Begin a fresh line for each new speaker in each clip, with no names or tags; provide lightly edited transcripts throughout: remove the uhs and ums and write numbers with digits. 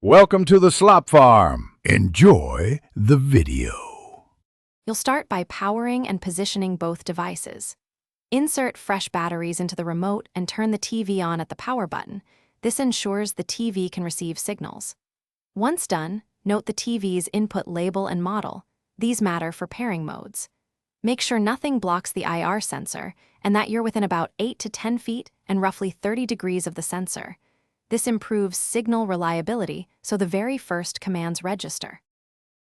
Welcome to the Slop Farm. Enjoy the video.
You'll start by powering and positioning both devices. Insert fresh batteries into the remote and turn the TV on at the power button. This ensures the TV can receive signals. Once done, note the TV's input label and model. These matter for pairing modes. Make sure nothing blocks the IR sensor and that you're within about 8 to 10 feet and roughly 30 degrees of the sensor. This improves signal reliability, so the very first commands register.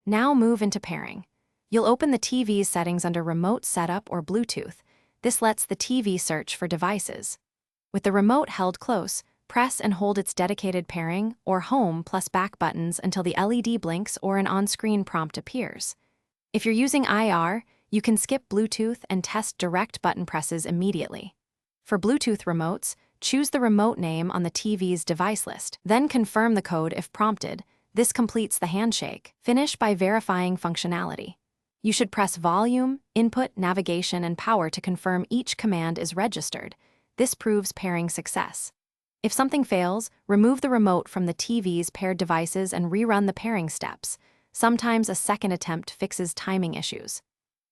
Now move into pairing. You'll open the TV's settings under Remote Setup or Bluetooth. This lets the TV search for devices. With the remote held close, press and hold its dedicated pairing or home plus back buttons until the LED blinks or an on-screen prompt appears. If you're using IR, you can skip Bluetooth and test direct button presses immediately. For Bluetooth remotes, choose the remote name on the TV's device list, then confirm the code if prompted. This completes the handshake. Finish by verifying functionality. You should press volume, input, navigation, and power to confirm each command is registered. This proves pairing success. If something fails, remove the remote from the TV's paired devices and rerun the pairing steps. Sometimes a second attempt fixes timing issues.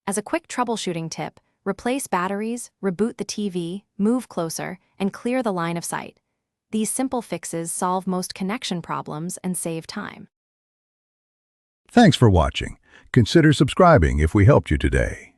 As a quick troubleshooting tip, replace batteries, reboot the TV, move closer, and clear the line of sight. These simple fixes solve most connection problems and save time.
Thanks for watching. Consider subscribing if we helped you today.